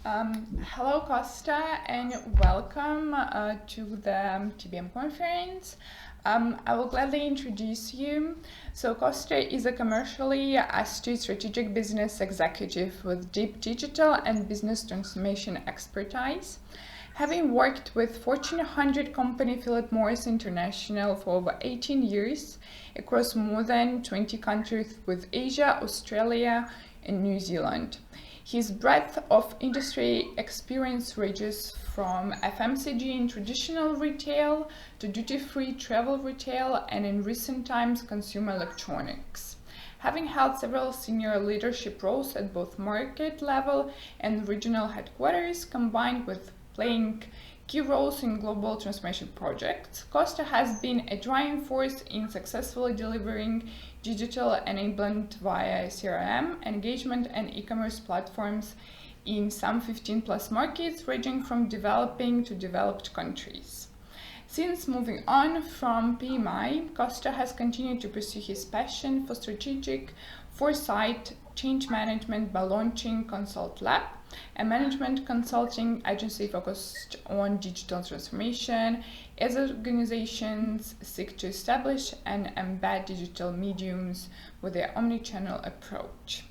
Hello, Kosta, and welcome to the TBM conference. I will gladly introduce you. So, Kosta is a commercially astute strategic business executive with deep digital and business transformation expertise. Having worked with Fortune 100 company Philip Morris International for over 18 years across more than 20 countries with Asia, Australia, and New Zealand. His breadth of industry experience ranges from FMCG in traditional retail to duty-free travel retail and in recent times consumer electronics. Having held several senior leadership roles at both market level and regional headquarters, combined with playing key roles in global transformation projects, Kosta has been a driving force in successfully delivering digital enablement via CRM, engagement, and e-commerce platforms in some 15 plus markets, ranging from developing to developed countries. Since moving on from PMI, Kosta has continued to pursue his passion for strategic foresight, change management by launching Consult Lab, a management consulting agency focused on digital transformation as organizations seek to establish and embed digital mediums with their omnichannel approach.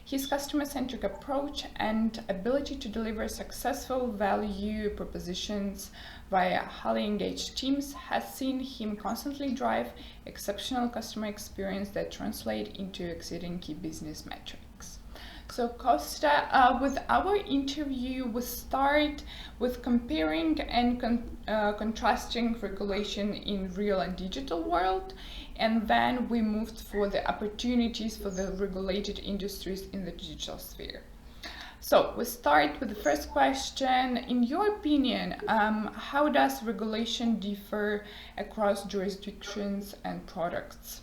His customer-centric approach and ability to deliver successful value propositions via highly engaged teams has seen him constantly drive exceptional customer experience that translate into exceeding key business metrics. So Kosta, with our interview, we start with comparing and contrasting regulation in real and digital world, and then we moved for the opportunities for the regulated industries in the digital sphere. So we start with the first question. In your opinion, how does regulation differ across jurisdictions and products?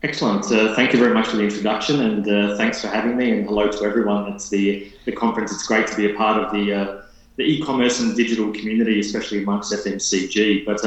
Excellent. Thank you very much for the introduction, and thanks for having me, and hello to everyone. It's the conference. It's great to be a part of the e-commerce and digital community, especially amongst FMCG. But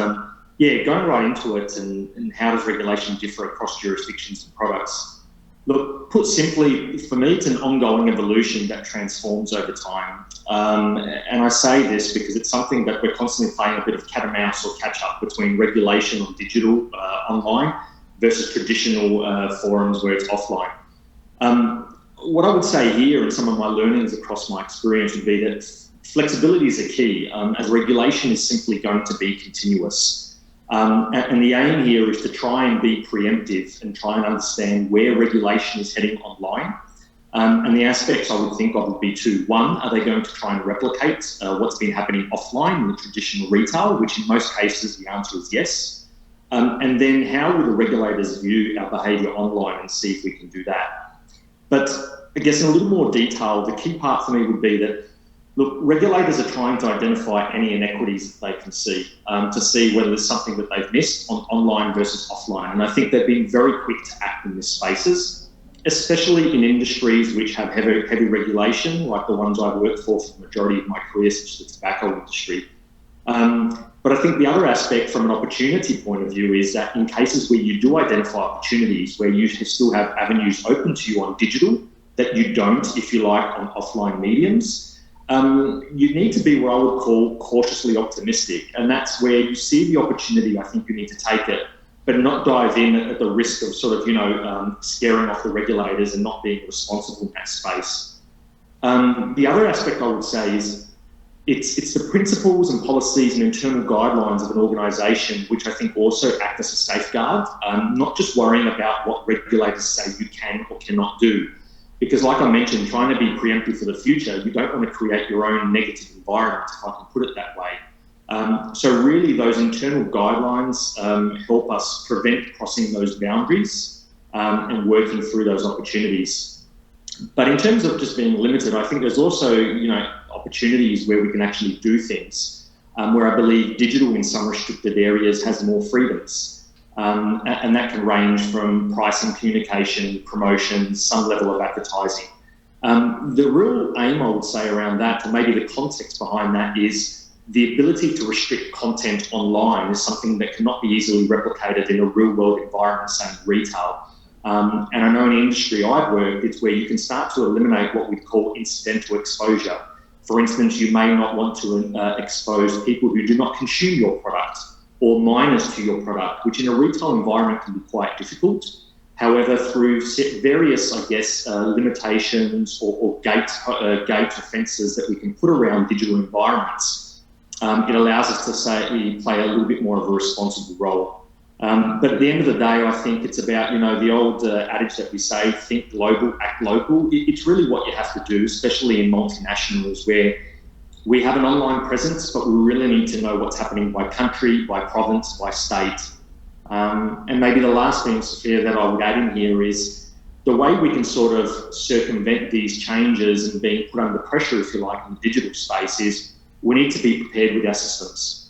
yeah, going right into it, and how does regulation differ across jurisdictions and products? Look, put simply, for me, it's an ongoing evolution that transforms over time. And I say this because it's something that we're constantly playing a bit of cat and mouse or catch up between regulation on digital online versus traditional forums where it's offline. What I would say here, and some of my learnings across my experience, would be that flexibility is a key, as regulation is simply going to be continuous. And the aim here is to try and be preemptive and try and understand where regulation is heading online. And the aspects I would think of would be two. One, are they going to try and replicate what's been happening offline in the traditional retail, which in most cases the answer is yes. And then how will the regulators view our behaviour online and see if we can do that? But I guess in a little more detail, the key part for me would be that, look, regulators are trying to identify any inequities that they can see, to see whether there's something that they've missed on online versus offline. And I think they've been very quick to act in these spaces, especially in industries which have heavy regulation, like the ones I've worked for the majority of my career, such as the tobacco industry. But I think the other aspect from an opportunity point of view is that in cases where you do identify opportunities, where you still have avenues open to you on digital that you don't, if you like, on offline mediums, you need to be what I would call cautiously optimistic. And that's where you see the opportunity, I think you need to take it, but not dive in at the risk of sort of, scaring off the regulators and not being responsible in that space. The other aspect I would say is, it's the principles and policies and internal guidelines of an organisation which I think also act as a safeguard, not just worrying about what regulators say you can or cannot do. Because like I mentioned, trying to be preemptive for the future, you don't want to create your own negative environment, if I can put it that way. So really those internal guidelines help us prevent crossing those boundaries and working through those opportunities. But in terms of just being limited, I think there's also, opportunities where we can actually do things, where I believe digital in some restricted areas has more freedoms. And that can range from pricing, communication, promotions, some level of advertising. The real aim, I would say, around that, and maybe the context behind that, is the ability to restrict content online is something that cannot be easily replicated in a real-world environment, say retail. And I know in the industry I've worked, it's where you can start to eliminate what we call incidental exposure. For instance, you may not want to expose people who do not consume your product or minors to your product, which in a retail environment can be quite difficult. However, through various, limitations or gate offences that we can put around digital environments, it allows us to play a little bit more of a responsible role. But at the end of the day, I think it's about, the old adage that we say, think global, act local. It's really what you have to do, especially in multinationals where we have an online presence, but we really need to know what's happening by country, by province, by state. And maybe the last thing, Sophia, that I would add in here is the way we can sort of circumvent these changes and being put under pressure, if you like, in the digital space is we need to be prepared with our systems.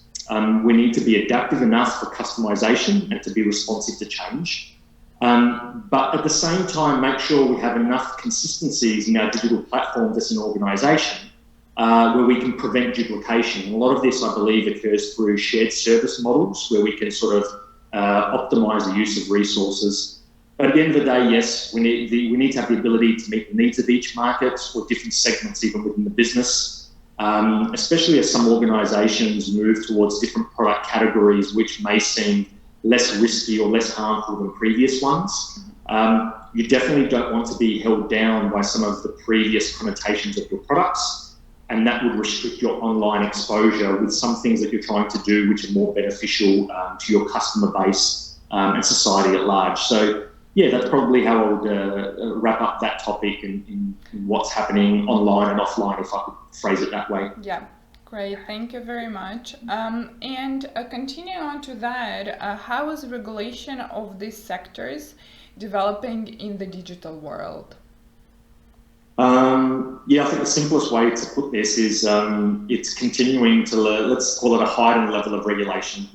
We need to be adaptive enough for customization and to be responsive to change. But at the same time, make sure we have enough consistencies in our digital platforms as an organisation where we can prevent duplication. And a lot of this, I believe, occurs through shared service models where we can sort of optimise the use of resources. But at the end of the day, yes, we need to have the ability to meet the needs of each market or different segments even within the business. Especially as some organisations move towards different product categories which may seem less risky or less harmful than previous ones. You definitely don't want to be held down by some of the previous connotations of your products, and that would restrict your online exposure with some things that you're trying to do which are more beneficial to your customer base and society at large. So yeah, that's probably how I would wrap up that topic in what's happening online and offline, if I could phrase it that way. Yeah, great. Thank you very much. And continuing on to that, how is regulation of these sectors developing in the digital world? Yeah, I think the simplest way to put this is it's continuing to, let's call it a heightened level of regulation,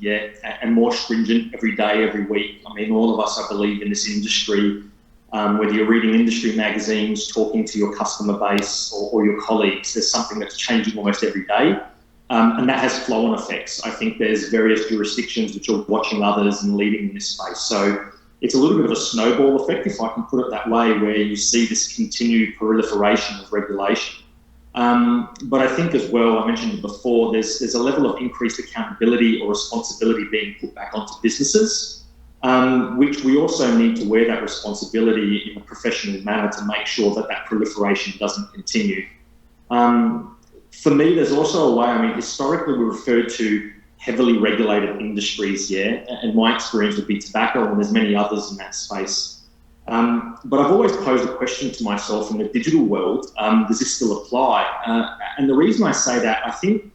and more stringent every day, every week. I mean, all of us, I believe, in this industry, whether you're reading industry magazines, talking to your customer base or your colleagues, there's something that's changing almost every day. And that has flow-on effects. I think there's various jurisdictions which are watching others and leading in this space. So it's a little bit of a snowball effect, if I can put it that way, where you see this continued proliferation of regulation. But I think as well, I mentioned it before, there's a level of increased accountability or responsibility being put back onto businesses, which we also need to wear that responsibility in a professional manner to make sure that that proliferation doesn't continue. For me, there's also a way, I mean, historically we referred to heavily regulated industries, and my experience would be tobacco, and there's many others in that space. But I've always posed a question to myself in the digital world, does this still apply? And the reason I say that, I think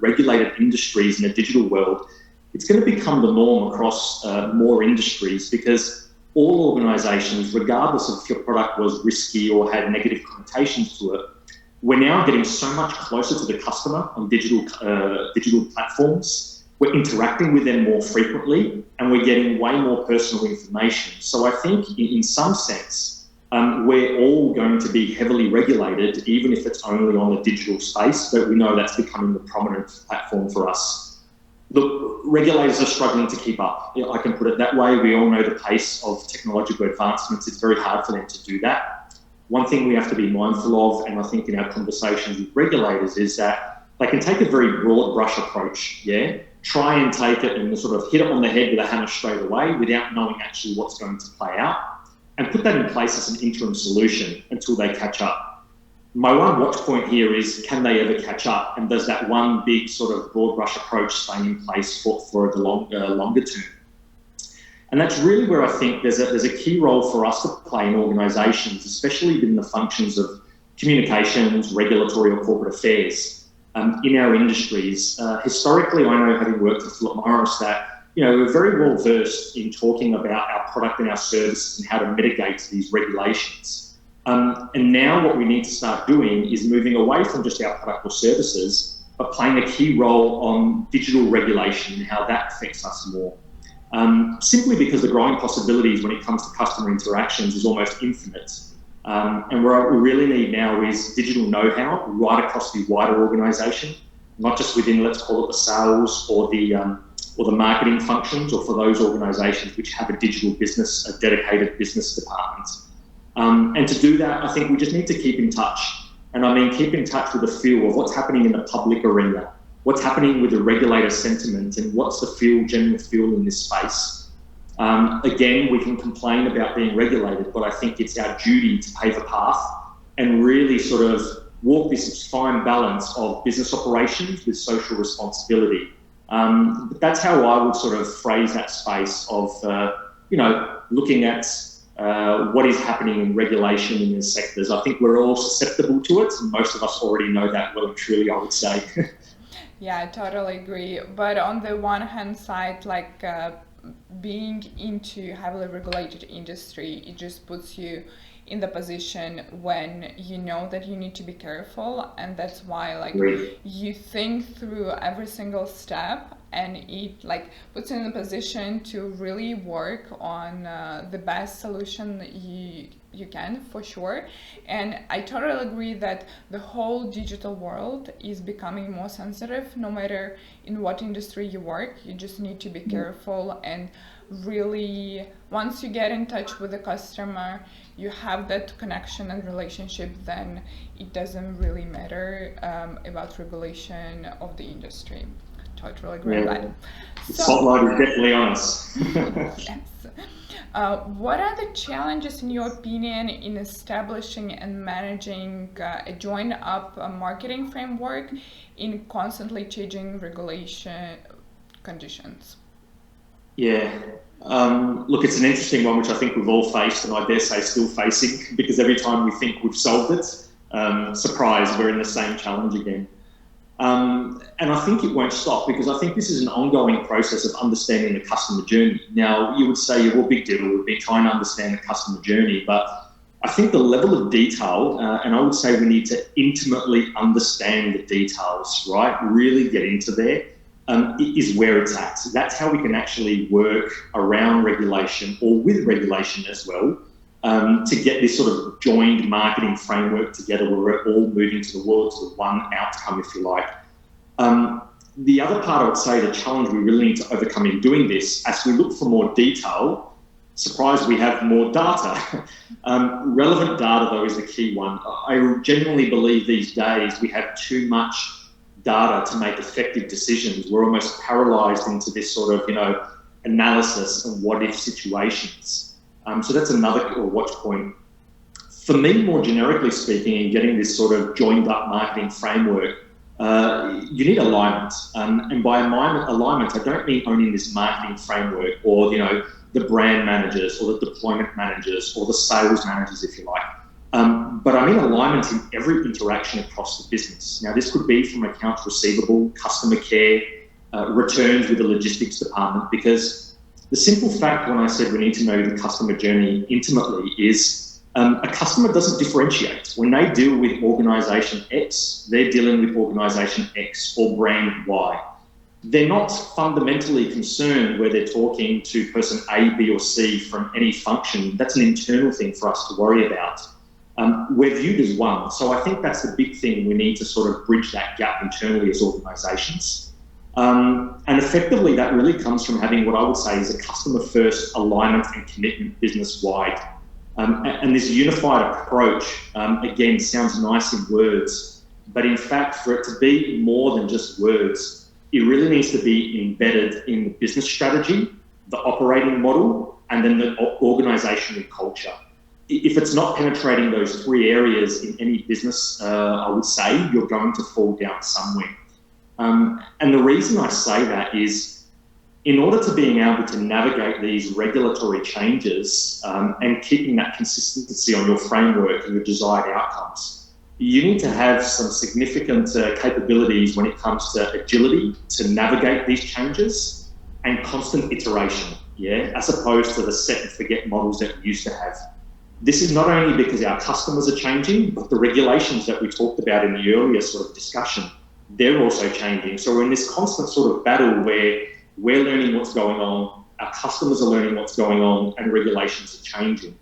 regulated industries in the digital world, it's going to become the norm across more industries, because all organisations, regardless of if your product was risky or had negative connotations to it, we're now getting so much closer to the customer on digital platforms. We're interacting with them more frequently, and we're getting way more personal information. So I think in some sense, we're all going to be heavily regulated, even if it's only on the digital space, but we know that's becoming the prominent platform for us. Look, regulators are struggling to keep up. I can put it that way. We all know the pace of technological advancements. It's very hard for them to do that. One thing we have to be mindful of, and I think in our conversations with regulators, is that they can take a very broad brush approach, try and take it and sort of hit it on the head with a hammer straight away without knowing actually what's going to play out, and put that in place as an interim solution until they catch up. My one watch point here is, can they ever catch up? And does that one big sort of broad brush approach stay in place for the longer term? And that's really where I think there's a key role for us to play in organisations, especially within the functions of communications, regulatory or corporate affairs in our industries. Historically, I know, having worked at Philip Morris, that we're very well versed in talking about our product and our services and how to mitigate these regulations. And now what we need to start doing is moving away from just our product or services, but playing a key role on digital regulation and how that affects us more. Simply because the growing possibilities when it comes to customer interactions is almost infinite. And what we really need now is digital know-how right across the wider organisation, not just within, let's call it, the sales or the marketing functions, or for those organisations which have a digital business, a dedicated business department. And to do that, I think we just need to keep in touch. And I mean, keep in touch with the feel of what's happening in the public arena, what's happening with the regulator sentiment, and what's the general feel in this space. Again, we can complain about being regulated, but I think it's our duty to pave a path and really sort of walk this fine balance of business operations with social responsibility. But that's how I would sort of phrase that space of, looking at what is happening in regulation in these sectors. I think we're all susceptible to it, and most of us already know that well and truly, I would say. Yeah, I totally agree. But on the one hand side, like being into heavily regulated industry, it just puts you in the position when you know that you need to be careful, and that's why like you think through every single step, and it like puts you in a position to really work on the best solution you can, for sure. And I totally agree that the whole digital world is becoming more sensitive. No matter in what industry you work, you just need to be careful, and really once you get in touch with the customer, you have that connection and relationship, then it doesn't really matter about regulation of the industry. Totally agree with that. The spotlight is definitely on us. Yes. What are the challenges, in your opinion, in establishing and managing a join-up marketing framework in constantly changing regulation conditions? Yeah. Look, it's an interesting one, which I think we've all faced, and I dare say still facing, because every time we think we've solved it, surprise, we're in the same challenge again. And I think it won't stop, because I think this is an ongoing process of understanding the customer journey. Now, you would say, well, big deal, we've been trying to understand the customer journey, but I think the level of detail, and I would say we need to intimately understand the details, right? Really get into there. Is where it's at. So that's how we can actually work around regulation, or with regulation as well, to get this sort of joined marketing framework together where we're all moving towards the one outcome, if you like. The other part, I would say, the challenge we really need to overcome in doing this, as we look for more detail, surprise, we have more data. Relevant data, though, is the key one. I genuinely believe these days we have too much data to make effective decisions. We're almost paralyzed into this sort of, analysis and what-if situations. So that's another watch point. For me, more generically speaking, in getting this sort of joined-up marketing framework, you need alignment. And by alignment, I don't mean owning this marketing framework or, the brand managers or the deployment managers or the sales managers, if you like. But I mean alignment in every interaction across the business. Now, this could be from accounts receivable, customer care, returns with the logistics department, because the simple fact when I said we need to know the customer journey intimately is a customer doesn't differentiate. When they deal with organisation X, they're dealing with organisation X or brand Y. They're not fundamentally concerned where they're talking to person A, B or C from any function. That's an internal thing for us to worry about. We're viewed as one. So I think that's the big thing. We need to sort of bridge that gap internally as organisations. And effectively, that really comes from having what I would say is a customer-first alignment and commitment business-wide. And this unified approach, again, sounds nice in words, but in fact, for it to be more than just words, it really needs to be embedded in the business strategy, the operating model, and then the organisational culture. If it's not penetrating those three areas in any business, I would say you're going to fall down somewhere. And the reason I say that is, in order to being able to navigate these regulatory changes and keeping that consistency on your framework and your desired outcomes, you need to have some significant capabilities when it comes to agility to navigate these changes and constant iteration, as opposed to the set and forget models that we used to have. This is not only because our customers are changing, but the regulations that we talked about in the earlier sort of discussion, they're also changing. So we're in this constant sort of battle where we're learning what's going on, our customers are learning what's going on, and regulations are changing.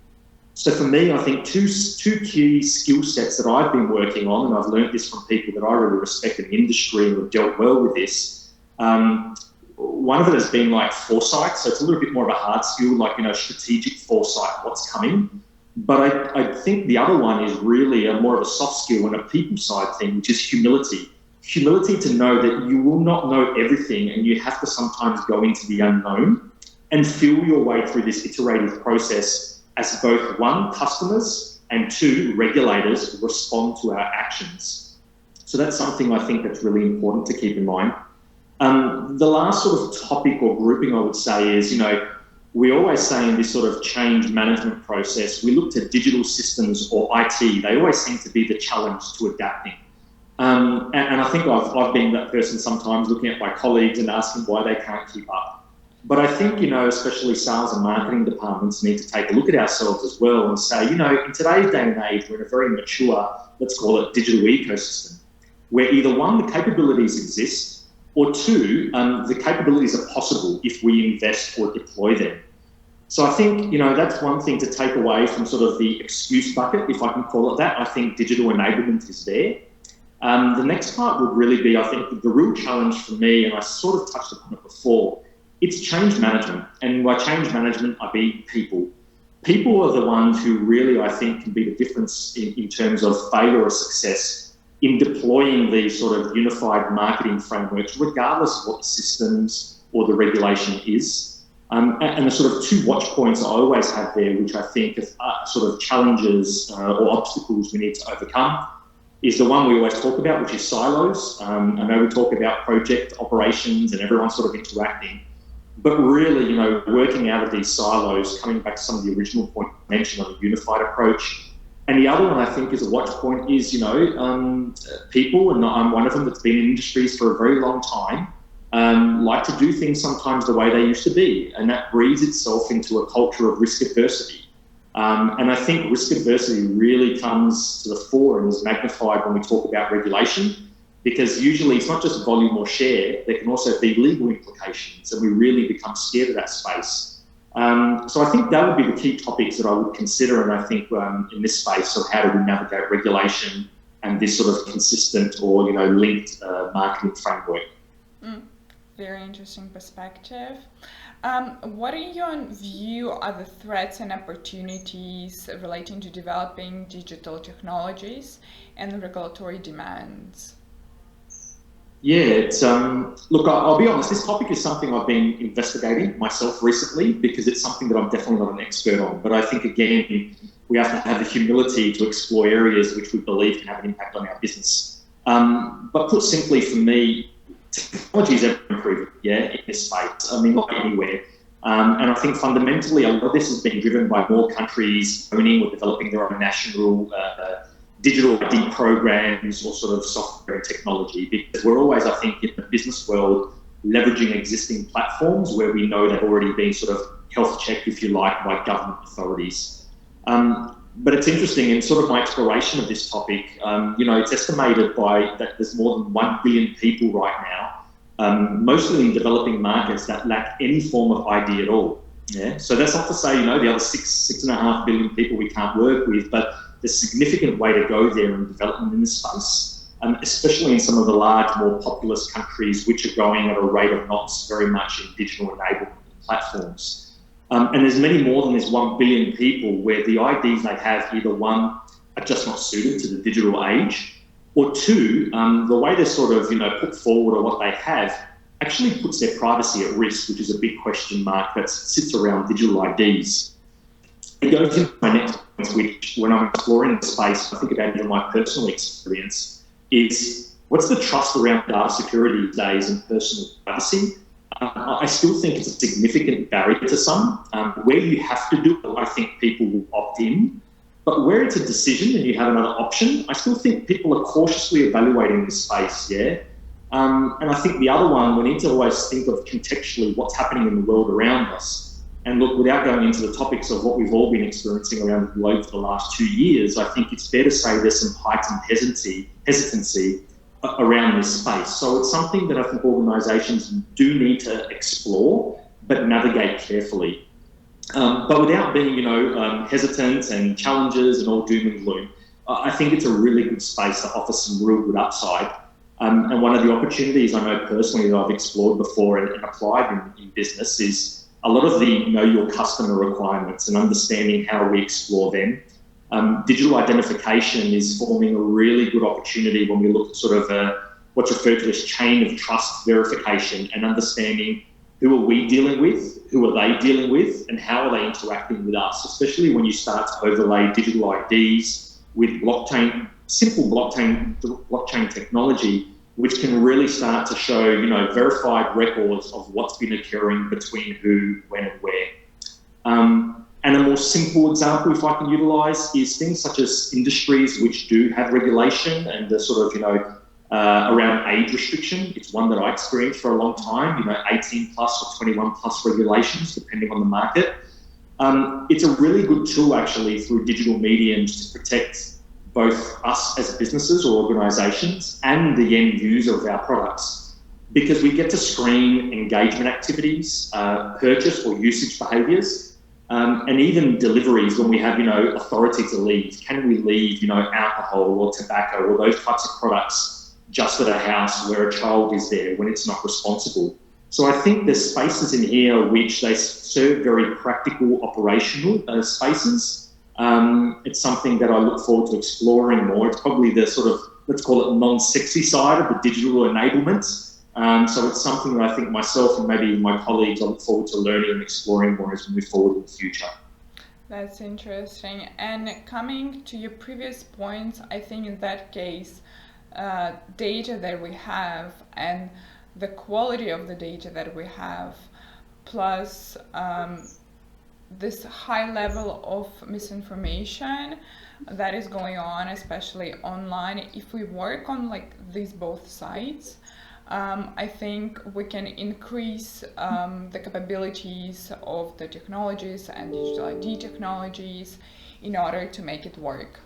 So for me, I think two key skill sets that I've been working on, and I've learned this from people that I really respect in the industry and have dealt well with this. One of it has been like foresight. So it's a little bit more of a hard skill, like, strategic foresight, what's coming. But I think the other one is really more of a soft skill and a people side thing, which is humility. Humility to know that you will not know everything and you have to sometimes go into the unknown and feel your way through this iterative process as both one, customers, and two, regulators respond to our actions. So that's something I think that's really important to keep in mind. The last sort of topic or grouping I would say is, we always say in this sort of change management process, we look to digital systems or IT. They always seem to be the challenge to adapting. And I think I've been that person sometimes looking at my colleagues and asking why they can't keep up. But I think, especially sales and marketing departments need to take a look at ourselves as well and say, in today's day and age, we're in a very mature, let's call it digital ecosystem, where either one, the capabilities exist, or two, the capabilities are possible if we invest or deploy them. So I think, that's one thing to take away from sort of the excuse bucket, if I can call it that. I think digital enablement is there. The next part would really be, I think, the real challenge for me, and I sort of touched upon it before, it's change management. And by change management, I mean people. People are the ones who really, I think, can be the difference in terms of failure or success in deploying these sort of unified marketing frameworks, regardless of what the systems or the regulation is. And the sort of two watch points I always have there, which I think are sort of challenges or obstacles we need to overcome, is the one we always talk about, which is silos. I know we talk about project operations and everyone sort of interacting, but really, working out of these silos, coming back to some of the original point mentioned on a unified approach. And the other one I think is a watch point is, people, and I'm one of them that's been in industries for a very long time, like to do things sometimes the way they used to be. And that breeds itself into a culture of risk adversity. And I think risk adversity really comes to the fore and is magnified when we talk about regulation, because usually it's not just volume or share, there can also be legal implications, and we really become scared of that space. So I think that would be the key topics that I would consider, and I think in this space of how do we navigate regulation and this sort of consistent or linked marketing framework. Very interesting perspective. What in your view are the threats and opportunities relating to developing digital technologies and regulatory demands? Yeah, it's look, I'll be honest, this topic is something I've been investigating myself recently because it's something that I'm definitely not an expert on. But I think, again, we have to have the humility to explore areas which we believe can have an impact on our business. But put simply, for me, technology is ever improving, in this space. I mean, not anywhere. And I think fundamentally, a lot of this has been driven by more countries owning or developing their own national digital ID programs or sort of software and technology, because we're always, I think, in the business world, leveraging existing platforms where we know they've already been sort of health checked, if you like, by government authorities. But it's interesting, in sort of my exploration of this topic, it's estimated that there's more than 1 billion people right now, mostly in developing markets, that lack any form of ID at all. Yeah. So that's not to say, the other 6.5 billion people we can't work with, but there's a significant way to go there in development in this space, especially in some of the large, more populous countries, which are growing at a rate of knots very much in digital enablement platforms. And there's many more than this 1 billion people where the IDs they have, either one, are just not suited to the digital age, or two, the way they're sort of, put forward or what they have actually puts their privacy at risk, which is a big question mark that sits around digital IDs. It goes into my next point, which when I'm exploring the space, I think about even my personal experience, is what's the trust around data security these days and personal privacy? I still think it's a significant barrier to some. Where you have to do it, I think people will opt in. But where it's a decision and you have another option, I still think people are cautiously evaluating this space, and I think the other one, we need to always think of contextually what's happening in the world around us. And look, without going into the topics of what we've all been experiencing around the globe for the last 2 years, I think it's fair to say there's some heightened hesitancy around this space. So it's something that I think organisations do need to explore, but navigate carefully. But without being, hesitant and challenges and all doom and gloom, I think it's a really good space to offer some real good upside. And one of the opportunities I know personally that I've explored before and applied in business is a lot of the know your customer requirements and understanding how we explore them. Digital identification is forming a really good opportunity when we look at sort of what's referred to as chain of trust verification and understanding who are we dealing with, who are they dealing with, and how are they interacting with us, especially when you start to overlay digital IDs with blockchain, simple blockchain technology, which can really start to show, you know, verified records of what's been occurring between who, when, and where. And a more simple example, if I can utilise, is things such as industries which do have regulation and the sort of, you know, around age restriction. It's one that I experienced for a long time, you know, 18 plus or 21 plus regulations, depending on the market. It's a really good tool, actually, through digital mediums to protect both us as businesses or organisations and the end user of our products, because we get to screen engagement activities, purchase or usage behaviours, and even deliveries when we have, you know, authority to leave. Can we leave, you know, alcohol or tobacco or those types of products just at a house where a child is there when it's not responsible? So I think there's spaces in here which they serve very practical operational spaces. It's something that I look forward to exploring more. It's probably the sort of, let's call it non-sexy side of the digital enablement. So it's something that I think myself and maybe my colleagues, I look forward to learning and exploring more as we move forward in the future. That's interesting. And coming to your previous points, I think in that case, data that we have and the quality of the data that we have, plus this high level of misinformation that is going on, especially online, if we work on like these both sides, I think we can increase the capabilities of the technologies and digital ID technologies in order to make it work.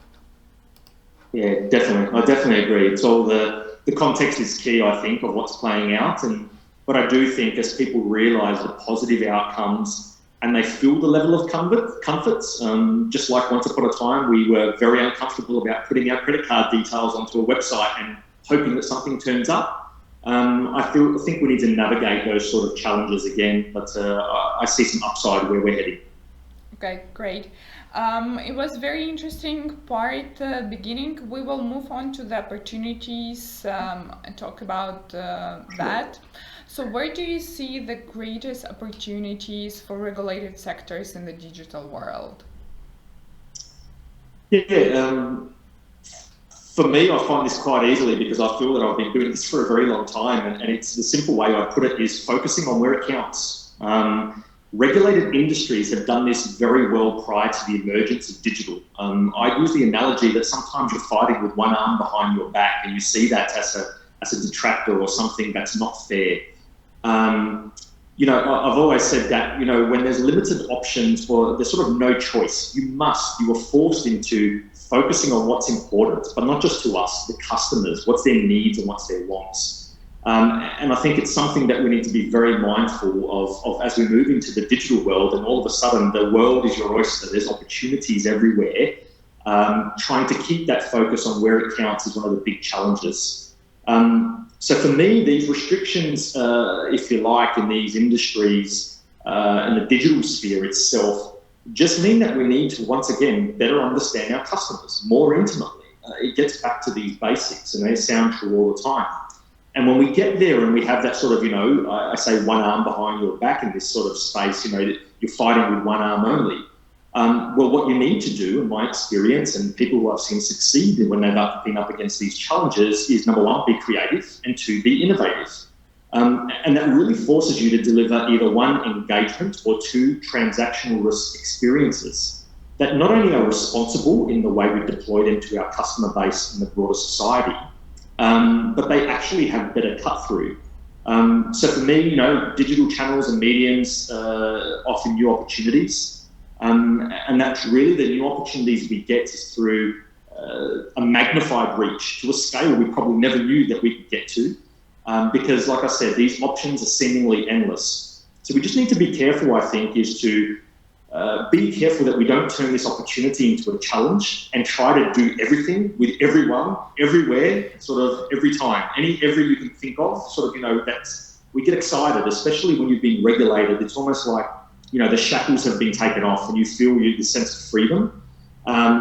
Yeah, definitely. I definitely agree. It's all the context is key, I think, of what's playing out. But I do think as people realise the positive outcomes and they feel the level of comforts, just like once upon a time, we were very uncomfortable about putting our credit card details onto a website and hoping that something turns up. I think we need to navigate those sort of challenges again, but I see some upside where we're heading. Okay, great. It was very interesting part beginning. We will move on to the opportunities and talk about that. So where do you see the greatest opportunities for regulated sectors in the digital world? Yeah, for me, I find this quite easily because I feel that I've been doing this for a very long time, and it's the simple way I put it is focusing on where it counts. Regulated industries have done this very well prior to the emergence of digital. I use the analogy that sometimes you're fighting with one arm behind your back and you see that as a detractor or something that's not fair. You know, I've always said that, you know, when there's limited options or there's sort of no choice, you are forced into focusing on what's important, but not just to us, the customers, what's their needs and what's their wants. And I think it's something that we need to be very mindful of as we move into the digital world, and all of a sudden the world is your oyster. There's opportunities everywhere. Trying to keep that focus on where it counts is one of the big challenges. So for me, these restrictions, if you like, in these industries, in the digital sphere itself, just mean that we need to, once again, better understand our customers more intimately. It gets back to these basics, and they sound true all the time. And when we get there and we have that sort of, you know, I say one arm behind your back in this sort of space, you know, you're fighting with one arm only. Well, what you need to do, in my experience, and people who I've seen succeed when they've been up against these challenges, is number one, be creative, and two, be innovative. And that really forces you to deliver either one, engagement, or two, transactional experiences that not only are responsible in the way we deploy them to our customer base and the broader society, but they actually have better cut through. So for me, you know, digital channels and mediums offer new opportunities. And that's really the new opportunities we get is through a magnified reach to a scale we probably never knew that we could get to. Because, like I said, these options are seemingly endless. So we just need to be careful, I think, is to be careful that we don't turn this opportunity into a challenge and try to do everything with everyone, everywhere, sort of every time. Every you can think of, sort of, you know, we get excited, especially when you've been regulated. It's almost like, you know, the shackles have been taken off and you feel the sense of freedom.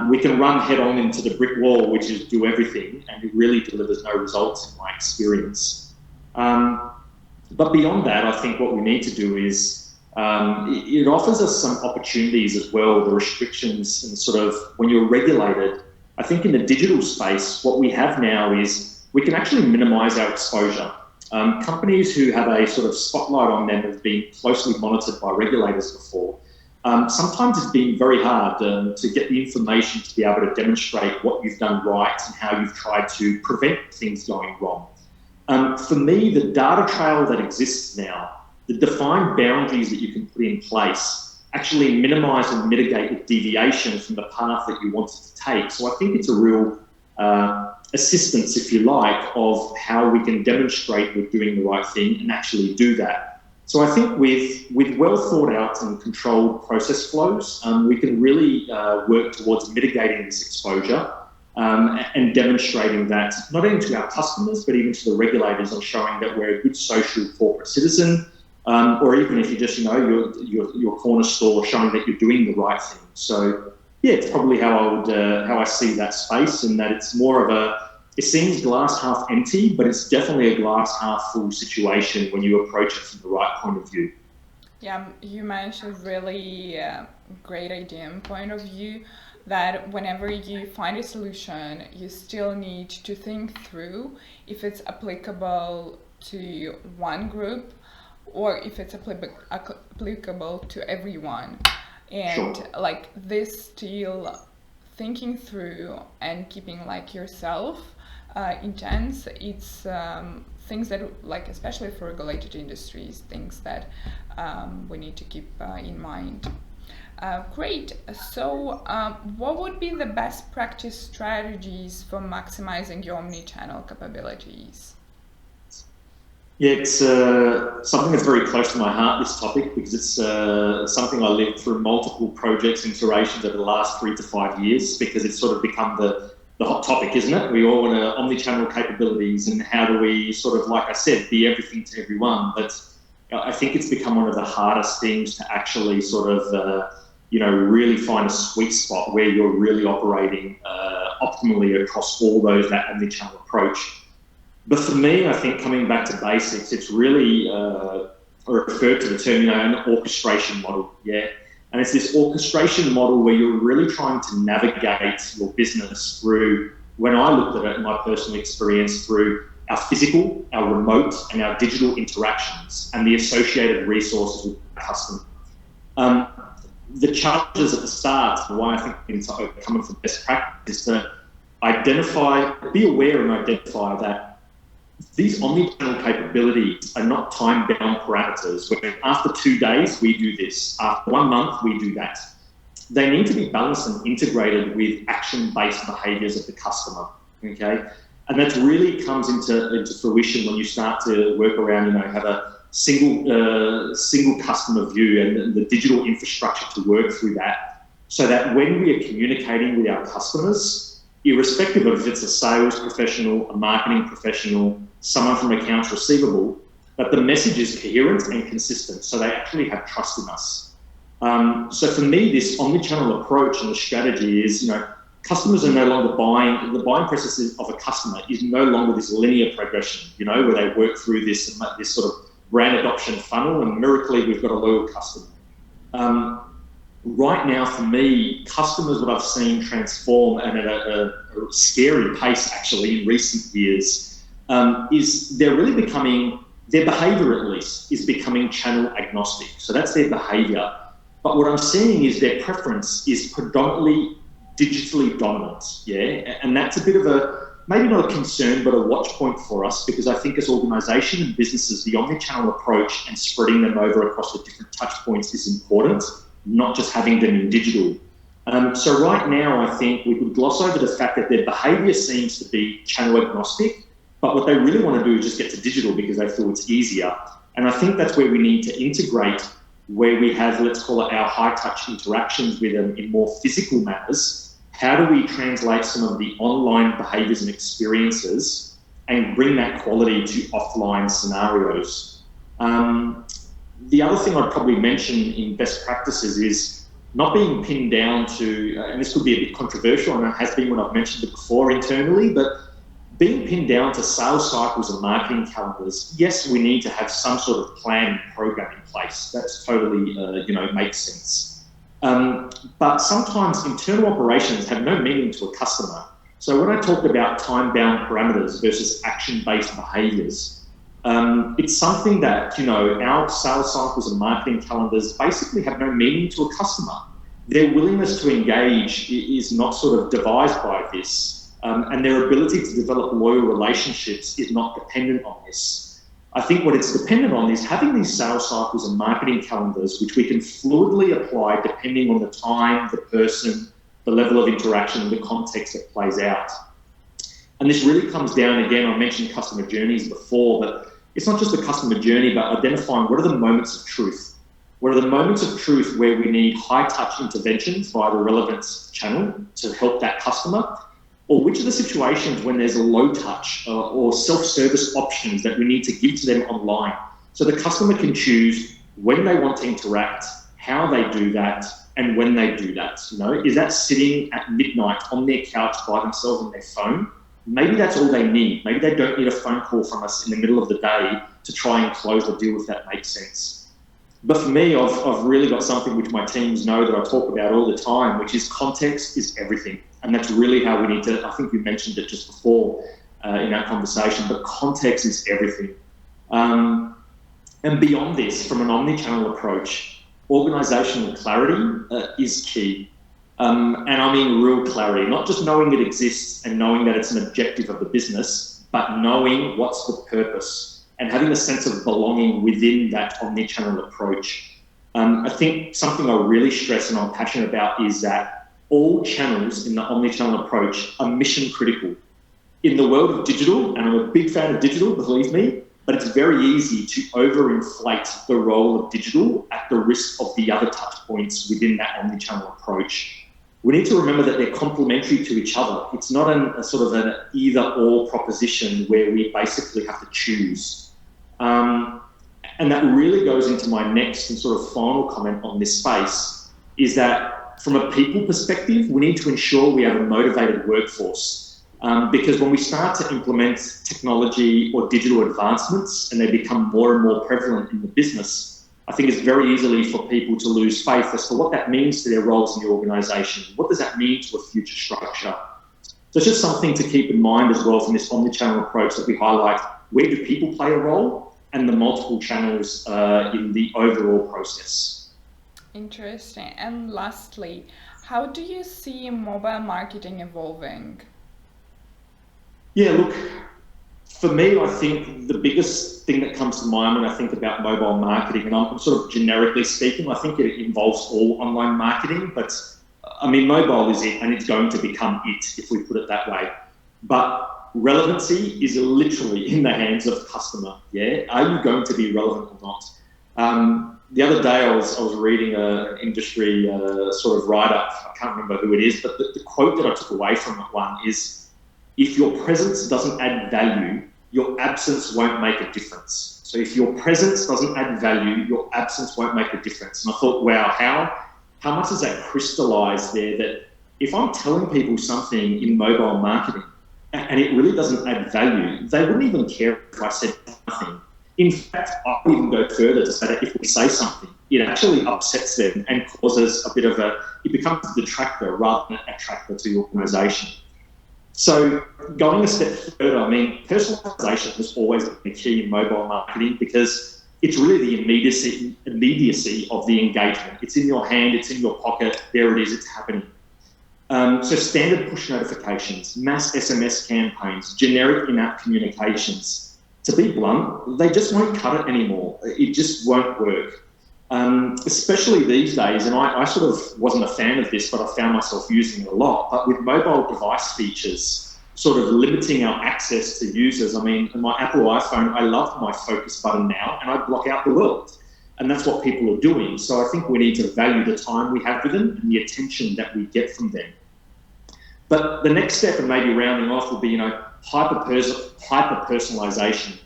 we can run head on into the brick wall, which is do everything, and it really delivers no results in my experience. But beyond that, I think what we need to do is it offers us some opportunities as well, the restrictions and sort of when you're regulated. I think in the digital space, what we have now is we can actually minimize our exposure. Companies who have a sort of spotlight on them have been closely monitored by regulators before. Sometimes it's been very hard to get the information to be able to demonstrate what you've done right and how you've tried to prevent things going wrong. For me, the data trail that exists now, the defined boundaries that you can put in place, actually minimise and mitigate the deviation from the path that you wanted to take. So I think it's a real assistance, if you like, of how we can demonstrate we're doing the right thing and actually do that. So I think with well thought out and controlled process flows, we can really work towards mitigating this exposure and demonstrating that not only to our customers, but even to the regulators on showing that we're a good social corporate citizen, or even if you just, your corner store, showing that you're doing the right thing. So yeah, it's probably how I see that space, and that it's more of it seems glass half empty, but it's definitely a glass half full situation when you approach it from the right point of view. Yeah, you mentioned really great idea and point of view that whenever you find a solution, you still need to think through if it's applicable to one group or if it's applicable to everyone. And Sure. like this still thinking through and keeping like yourself intense, it's things that like, especially for regulated industries, things that we need to keep in mind. Great. So what would be the best practice strategies for maximizing your omnichannel capabilities? Yeah, it's something that's very close to my heart, this topic, because it's something I lived through multiple projects and iterations over the last 3 to 5 years, because it's sort of become the hot topic, isn't it? We all want omnichannel capabilities, and how do we sort of, like I said, be everything to everyone? But I think it's become one of the hardest things to actually sort of, really find a sweet spot where you're really operating optimally across all those, that omnichannel approach. But for me, I think coming back to basics, it's really referred to the term, an orchestration model, yeah? And it's this orchestration model where you're really trying to navigate your business through, when I looked at it in my personal experience, through our physical, our remote, and our digital interactions and the associated resources with the customer. The challenges at the start, and why I think it's coming from best practice, is to be aware and identify that these omnichannel capabilities are not time-bound parameters where after 2 days we do this, after 1 month we do that. They need to be balanced and integrated with action-based behaviours of the customer, okay? And that really comes into fruition when you start to work around, have a single customer view and the digital infrastructure to work through that, so that when we are communicating with our customers, irrespective of if it's a sales professional, a marketing professional, someone from accounts receivable, that the message is coherent and consistent, so they actually have trust in us. So for me, this omnichannel approach and the strategy is, customers are no longer buying, the buying process of a customer is no longer this linear progression, where they work through this sort of brand adoption funnel, and miraculously we've got a loyal customer. Right now, for me, customers, what I've seen transform, and at a scary pace actually in recent years, is they're really becoming, their behaviour at least, is becoming channel agnostic. So that's their behaviour. But what I'm seeing is their preference is predominantly digitally dominant, yeah? And that's a bit of maybe not a concern, but a watch point for us, because I think as organisations and businesses, the omnichannel approach and spreading them over across the different touch points is important, not just having them in digital. So right now, I think we could gloss over the fact that their behaviour seems to be channel agnostic, but what they really want to do is just get to digital because they feel it's easier. And I think that's where we need to integrate, where we have, let's call it, our high-touch interactions with them in more physical matters. How do we translate some of the online behaviours and experiences and bring that quality to offline scenarios? The other thing I'd probably mention in best practices is not being pinned down to, and this could be a bit controversial, and it has been when I've mentioned it before internally, but being pinned down to sales cycles and marketing calendars. Yes, we need to have some sort of plan and program in place. That's totally, makes sense. But sometimes internal operations have no meaning to a customer. So when I talked about time-bound parameters versus action-based behaviours, it's something that, our sales cycles and marketing calendars basically have no meaning to a customer. Their willingness to engage is not sort of devised by this. And their ability to develop loyal relationships is not dependent on this. I think what it's dependent on is having these sales cycles and marketing calendars, which we can fluidly apply depending on the time, the person, the level of interaction, the context that plays out. And this really comes down, again, I mentioned customer journeys before, but it's not just the customer journey, but identifying what are the moments of truth. What are the moments of truth where we need high-touch interventions via the relevance channel to help that customer? Or which are the situations when there's a low touch or self-service options that we need to give to them online so the customer can choose when they want to interact, how they do that, and when they do that. Is that sitting at midnight on their couch by themselves on their phone? Maybe that's all they need. Maybe they don't need a phone call from us in the middle of the day to try and close the deal if that makes sense. But for me, I've really got something which my teams know that I talk about all the time, which is context is everything. And that's really how we need to, I think you mentioned it just before in our conversation, but context is everything. And beyond this, from an omnichannel approach, organisational clarity is key. And I mean real clarity, not just knowing it exists and knowing that it's an objective of the business, but knowing what's the purpose and having a sense of belonging within that omnichannel approach. I think something I really stress and I'm passionate about is that all channels in the omnichannel approach are mission critical. In the world of digital, and I'm a big fan of digital, believe me, but it's very easy to overinflate the role of digital at the risk of the other touch points within that omnichannel approach. We need to remember that they're complementary to each other. It's not a sort of an either-or proposition where we basically have to choose. And that really goes into my next and sort of final comment on this space, is that from a people perspective, we need to ensure we have a motivated workforce. Because when we start to implement technology or digital advancements and they become more and more prevalent in the business, I think it's very easily for people to lose faith as to what that means to their roles in the organisation. What does that mean to a future structure? So it's just something to keep in mind as well from this omnichannel approach that we highlight. Where do people play a role and the multiple channels in the overall process? Interesting. And lastly, how do you see mobile marketing evolving? Yeah, look, for me, I think the biggest thing that comes to mind when I think about mobile marketing, and I'm sort of generically speaking, I think it involves all online marketing, but I mean, mobile is it, and it's going to become it, if we put it that way. But relevancy is literally in the hands of the customer, yeah? Are you going to be relevant or not? The other day I was reading an industry sort of write-up, I can't remember who it is, but the quote that I took away from that one is, if your presence doesn't add value, your absence won't make a difference. So if your presence doesn't add value, your absence won't make a difference. And I thought, wow, how much does that crystallize there, that if I'm telling people something in mobile marketing and it really doesn't add value, they wouldn't even care if I said nothing. In fact, I would even go further to say that if we say something, it actually upsets them and causes a bit of it becomes a detractor rather than an attractor to the organisation. So going a step further, I mean, personalisation has always been key in mobile marketing because it's really the immediacy of the engagement. It's in your hand, it's in your pocket, there it is, it's happening. So standard push notifications, mass SMS campaigns, generic in-app communications, to be blunt, they just won't cut it anymore. It just won't work. Especially these days, and I sort of wasn't a fan of this, but I found myself using it a lot, but with mobile device features sort of limiting our access to users. I mean, in my Apple iPhone, I love my focus button now and I block out the world. And that's what people are doing. So I think we need to value the time we have with them and the attention that we get from them. But the next step, and maybe rounding off, will be, hyper-personalization.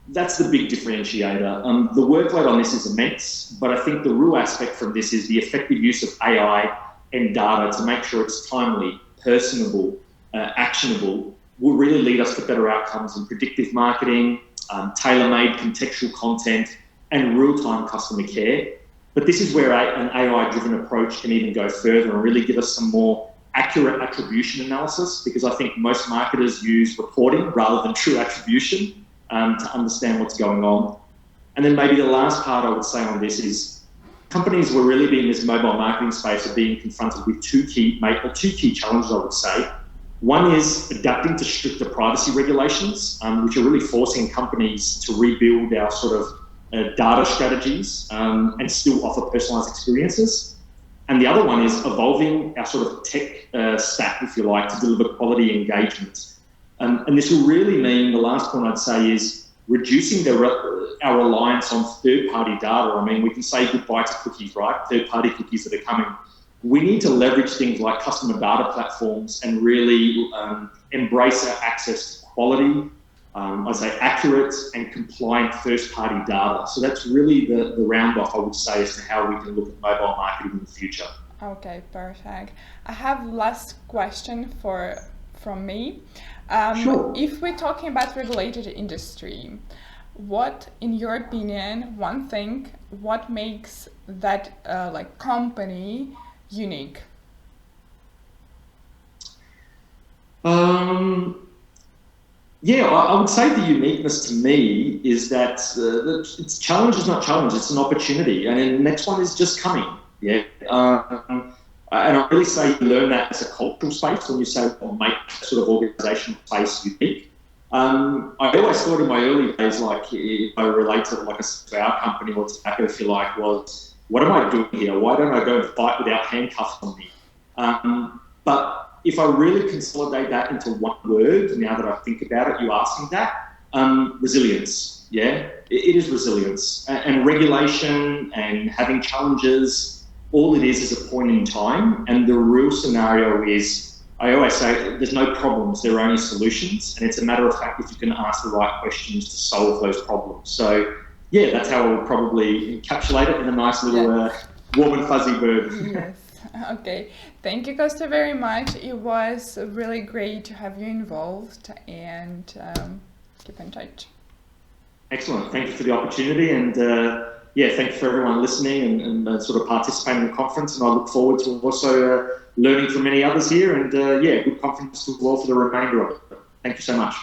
That's the big differentiator. The workload on this is immense, but I think the real aspect from this is the effective use of AI and data to make sure it's timely, personable, actionable, will really lead us to better outcomes in predictive marketing, tailor-made contextual content, and real-time customer care. But this is where an AI-driven approach can even go further and really give us some more accurate attribution analysis, because I think most marketers use reporting rather than true attribution to understand what's going on. And then maybe the last part I would say on this is companies were really being in this mobile marketing space are being confronted with two key challenges, I would say. One is adapting to stricter privacy regulations, which are really forcing companies to rebuild our sort of data strategies and still offer personalized experiences. And the other one is evolving our sort of tech stack, if you like, to deliver quality engagement. And this will really mean, the last point I'd say is reducing our reliance on third-party data. I mean, we can say goodbye to cookies, right? Third-party cookies that are coming. We need to leverage things like customer data platforms and really embrace our access to quality, I'd say accurate and compliant first-party data. So that's really the round-off, I would say, as to how we can look at mobile marketing in the future. Okay, perfect. I have last question from me. Sure. If we're talking about regulated industry, what, in your opinion, one thing, what makes that like company unique? Yeah, I would say the uniqueness to me is that it's challenge is not challenge, it's an opportunity. And then the next one is just coming. Yeah. And I really say you learn that as a cultural space when you say, well, make sort of organizational space unique. I always thought in my early days, like if I relate to like to our company or tobacco, if you like, was what am I doing here? Why don't I go and fight without handcuffs on me? But if I really consolidate that into one word, now that I think about it, you asking that, resilience. Yeah, it is resilience and regulation and having challenges. All it is a point in time, and the real scenario is, I always say, there's no problems, there are only solutions, and it's a matter of fact if you can ask the right questions to solve those problems. So, yeah, that's how I would probably encapsulate it in a nice little warm and fuzzy word. Yes. Okay. Thank you, Kosta, very much. It was really great to have you involved, and keep in touch. Excellent. Thank you for the opportunity, and yeah, thank you for everyone listening and sort of participating in the conference. And I look forward to also learning from many others here. And yeah, good conference as well for the remainder of it. Thank you so much.